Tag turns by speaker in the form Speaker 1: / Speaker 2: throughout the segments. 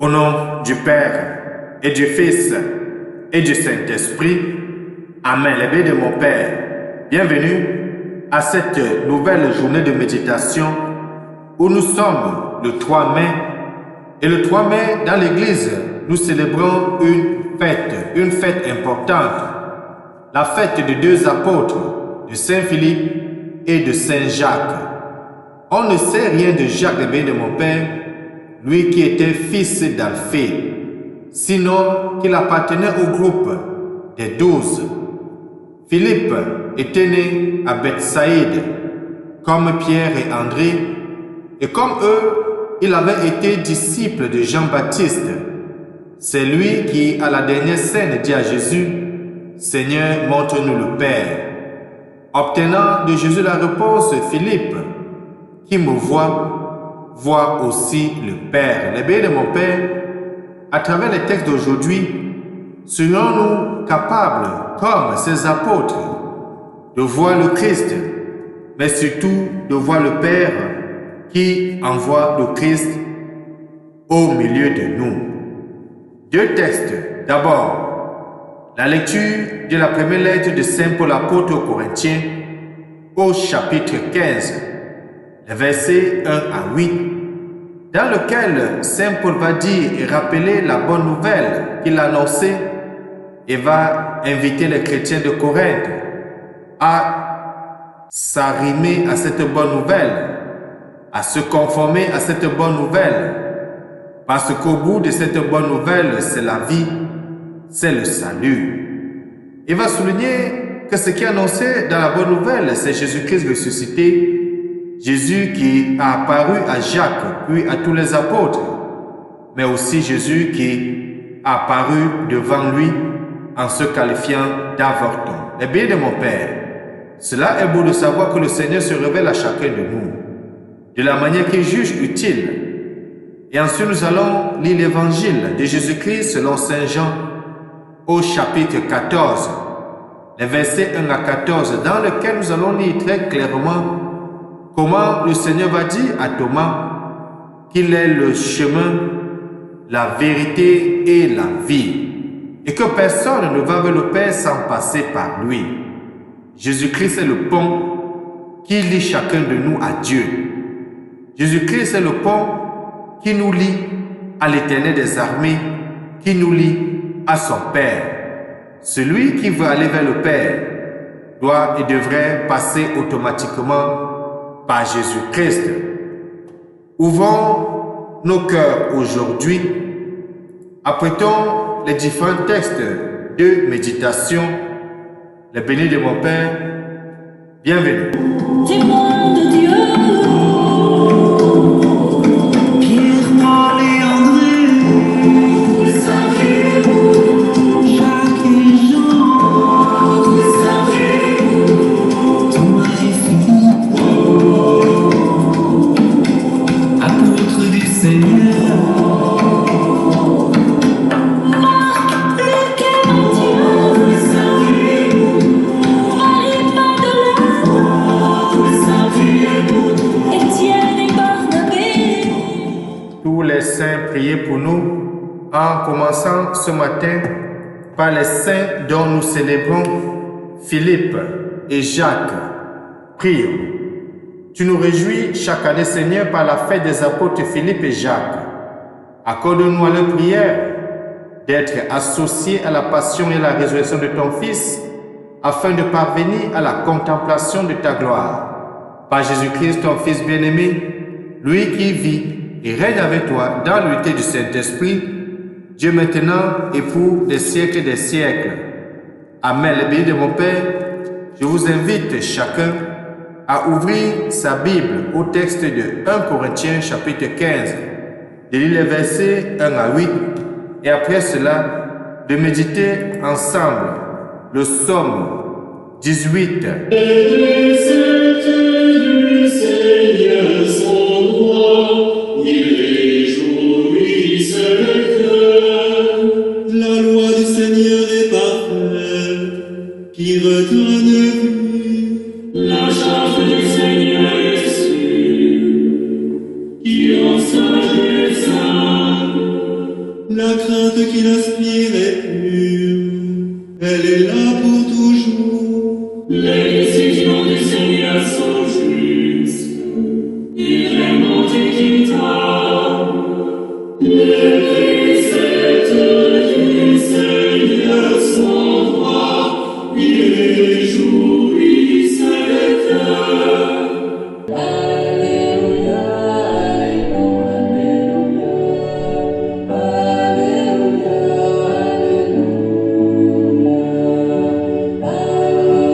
Speaker 1: Au nom du Père et du Fils et du Saint-Esprit, Amen. Les bénis de mon Père, bienvenue à cette nouvelle journée de méditation où nous sommes le 3 mai. Et le 3 mai, dans l'église, nous célébrons une fête importante, la fête de deux apôtres, de Saint Philippe et de Saint Jacques. On ne sait rien de Jacques, les bénis de mon Père, lui qui était fils d'Alphée, sinon qu'il appartenait au groupe des 12. Philippe était né à Bethsaïde, comme Pierre et André, et comme eux, il avait été disciple de Jean-Baptiste. C'est lui qui, à la dernière scène, dit à Jésus, « Seigneur, montre-nous le Père ». Obtenant de Jésus la réponse, Philippe, qui me voit aussi le Père. Les bénis de mon Père, à travers les textes d'aujourd'hui, serons-nous capables, comme ces apôtres, de voir le Christ, mais surtout de voir le Père qui envoie le Christ au milieu de nous. Deux textes. D'abord, la lecture de la première lettre de Saint Paul apôtre aux Corinthiens, au chapitre 15, les versets 1 à 8, dans lequel Saint Paul va dire et rappeler la bonne nouvelle qu'il a annoncée et va inviter les chrétiens de Corinthe à s'arrimer à cette bonne nouvelle, à se conformer à cette bonne nouvelle, parce qu'au bout de cette bonne nouvelle, c'est la vie, c'est le salut. Il va souligner que ce qui est annoncé dans la bonne nouvelle, c'est Jésus-Christ ressuscité, Jésus qui a apparu à Jacques, puis à tous les apôtres, mais aussi Jésus qui a apparu devant lui en se qualifiant d'avorton. Les bénis de mon Père, cela est beau de savoir que le Seigneur se révèle à chacun de nous, de la manière qu'il juge utile. Et ensuite, nous allons lire l'évangile de Jésus-Christ selon Saint Jean, au chapitre 14, les versets 1 à 14, dans lequel nous allons lire très clairement comment le Seigneur va dire à Thomas qu'il est le chemin, la vérité et la vie, et que personne ne va vers le Père sans passer par lui. Jésus-Christ est le pont qui lie chacun de nous à Dieu. Jésus-Christ est le pont qui nous lie à l'Éternel des armées, qui nous lie à son Père. Celui qui veut aller vers le Père doit et devrait passer automatiquement par Jésus-Christ. Ouvrons nos cœurs aujourd'hui, apprêtons les différents textes de méditation. Les bénis de mon Père, bienvenue.
Speaker 2: Témoin de Dieu.
Speaker 1: Priez pour nous en commençant ce matin par les saints dont nous célébrons Philippe et Jacques. Prions. Tu nous réjouis chaque année, Seigneur, par la fête des apôtres Philippe et Jacques. Accorde-nous à leur prière d'être associés à la passion et à la résurrection de ton Fils, afin de parvenir à la contemplation de ta gloire. Par Jésus-Christ, ton Fils bien-aimé, lui qui vit et règne avec toi dans l'unité du Saint-Esprit, Dieu maintenant et pour des siècles et des siècles. Amen. Les bénis de mon Père, je vous invite chacun à ouvrir sa Bible au texte de 1 Corinthiens chapitre 15, de lire les versets 1 à 8, et après cela, de méditer ensemble le psaume 18.
Speaker 3: La crainte qu'il inspire est pure, elle est là pour toujours.
Speaker 2: Les décisions du Seigneur sont justes, vraiment équitables. Les préceptes du Seigneur sont droits, ils réjouissent le cœur. Alléluia, Alléluia, Alléluia,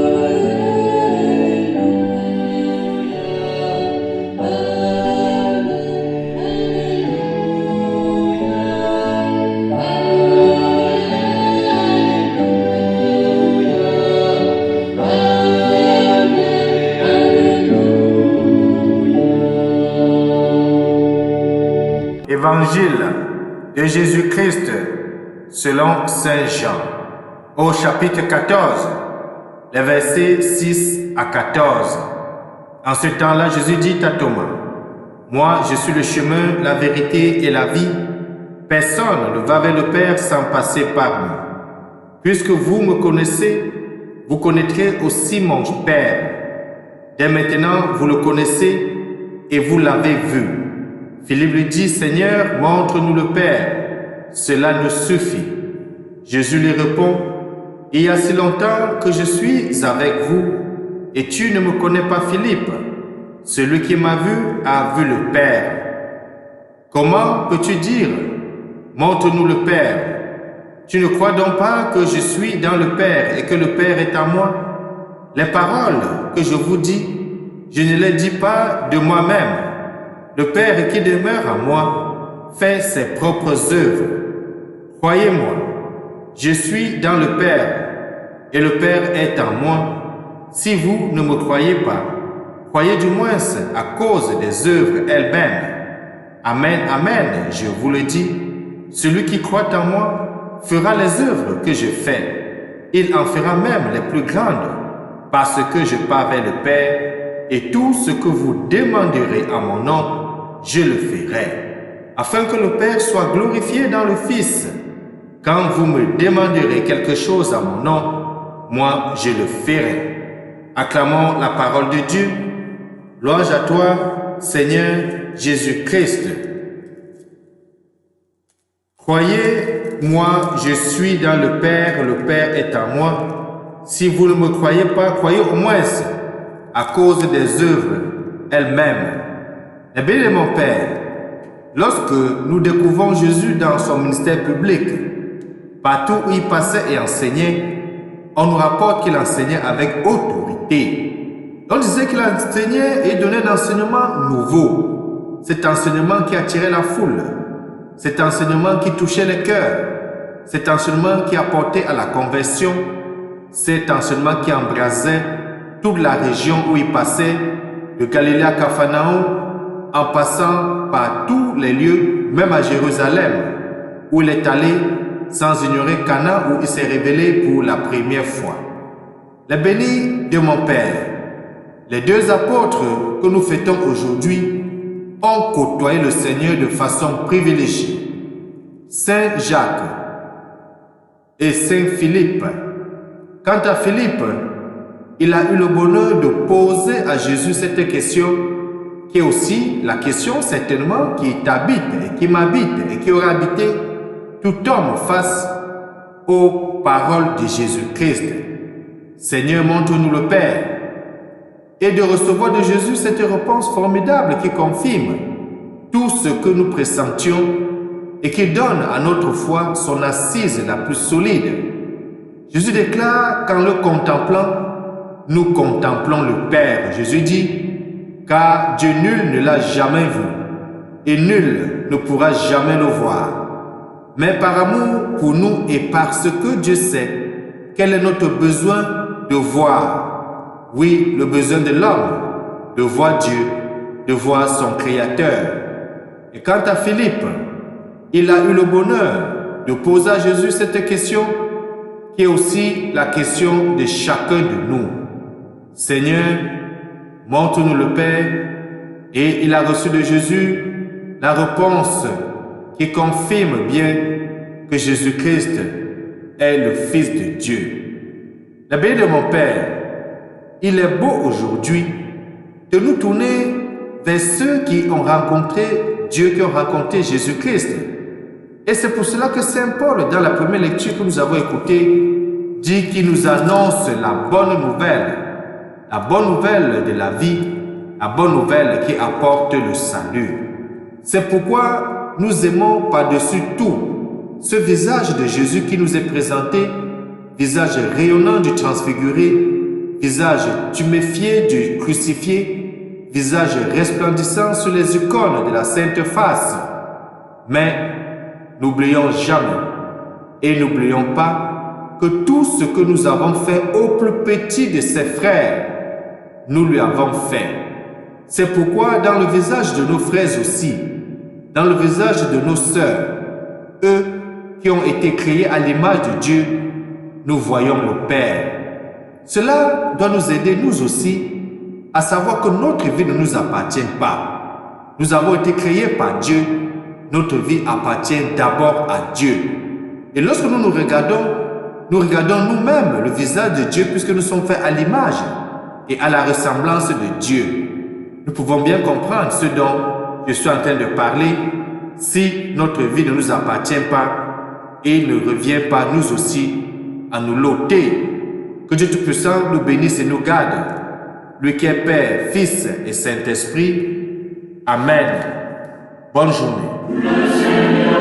Speaker 1: Évangile de Jésus-Christ selon Saint Jean, au chapitre 14, les versets 6 à 14. En ce temps-là, Jésus dit à Thomas, « Moi, je suis le chemin, la vérité et la vie. Personne ne va vers le Père sans passer par moi. Puisque vous me connaissez, vous connaîtrez aussi mon Père. Dès maintenant, vous le connaissez et vous l'avez vu. » Philippe lui dit, « Seigneur, montre-nous le Père, cela nous suffit. » Jésus lui répond, « Il y a si longtemps que je suis avec vous, et tu ne me connais pas, Philippe. Celui qui m'a vu a vu le Père. Comment peux-tu dire, montre-nous le Père? Tu ne crois donc pas que je suis dans le Père et que le Père est en moi? Les paroles que je vous dis, je ne les dis pas de moi-même. Le Père qui demeure en moi fait ses propres œuvres. Croyez-moi, je suis dans le Père et le Père est en moi. Si vous ne me croyez pas, croyez du moins à cause des œuvres elles-mêmes. Amen, amen, je vous le dis, celui qui croit en moi fera les œuvres que je fais. Il en fera même les plus grandes, parce que je pars vers le Père, et tout ce que vous demanderez en mon nom, je le ferai, afin que le Père soit glorifié dans le Fils. Quand vous me demanderez quelque chose à mon nom, moi je le ferai. Acclamons la parole de Dieu. Louange à toi, Seigneur Jésus-Christ. Croyez-moi, je suis dans le Père est en moi. Si vous ne me croyez pas, croyez au moins à cause des œuvres elles-mêmes. Eh bien, mon Père, lorsque nous découvrons Jésus dans son ministère public, partout où il passait et enseignait, on nous rapporte qu'il enseignait avec autorité. On disait qu'il enseignait et donnait un enseignement nouveau. Cet enseignement qui attirait la foule. Cet enseignement qui touchait les cœurs. Cet enseignement qui apportait à la conversion. Cet enseignement qui embrasait toute la région où il passait, de Galilée à Capharnaüm, en passant par tous les lieux, même à Jérusalem, où il est allé sans ignorer Cana, où il s'est révélé pour la première fois. Les bénis de mon Père, les deux apôtres que nous fêtons aujourd'hui ont côtoyé le Seigneur de façon privilégiée. Saint Jacques et Saint Philippe. Quant à Philippe, il a eu le bonheur de poser à Jésus cette question, qui est aussi la question certainement qui t'habite et qui m'habite et qui aura habité tout homme face aux paroles de Jésus-Christ. Seigneur, montre-nous le Père. Et de recevoir de Jésus cette réponse formidable qui confirme tout ce que nous pressentions et qui donne à notre foi son assise la plus solide. Jésus déclare qu'en le contemplant, nous contemplons le Père. Jésus dit, car Dieu nul ne l'a jamais vu et nul ne pourra jamais le voir. Mais par amour pour nous et parce que Dieu sait quel est notre besoin de voir. Oui, le besoin de l'homme, de voir Dieu, de voir son Créateur. Et quant à Philippe, il a eu le bonheur de poser à Jésus cette question qui est aussi la question de chacun de nous. Seigneur, montre-nous le Père, et il a reçu de Jésus la réponse qui confirme bien que Jésus-Christ est le Fils de Dieu. La béni de mon Père, il est beau aujourd'hui de nous tourner vers ceux qui ont rencontré Dieu, qui ont rencontré Jésus-Christ. Et c'est pour cela que Saint Paul, dans la première lecture que nous avons écoutée, dit qu'il nous annonce la bonne nouvelle de la vie, la bonne nouvelle qui apporte le salut. C'est pourquoi nous aimons par-dessus tout ce visage de Jésus qui nous est présenté, visage rayonnant du transfiguré, visage tuméfié du crucifié, visage resplendissant sur les icônes de la Sainte Face. Mais n'oublions jamais et n'oublions pas que tout ce que nous avons fait au plus petit de ses frères, nous lui avons fait. C'est pourquoi dans le visage de nos frères aussi, dans le visage de nos sœurs, eux qui ont été créés à l'image de Dieu, nous voyons le Père. Cela doit nous aider nous aussi à savoir que notre vie ne nous appartient pas. Nous avons été créés par Dieu. Notre vie appartient d'abord à Dieu. Et lorsque nous regardons nous-mêmes le visage de Dieu puisque nous sommes faits à l'image et à la ressemblance de Dieu. Nous pouvons bien comprendre ce dont je suis en train de parler si notre vie ne nous appartient pas et il ne revient pas nous aussi à nous l'ôter. Que Dieu Tout-Puissant nous bénisse et nous garde. Lui qui est Père, Fils et Saint-Esprit. Amen. Bonne journée.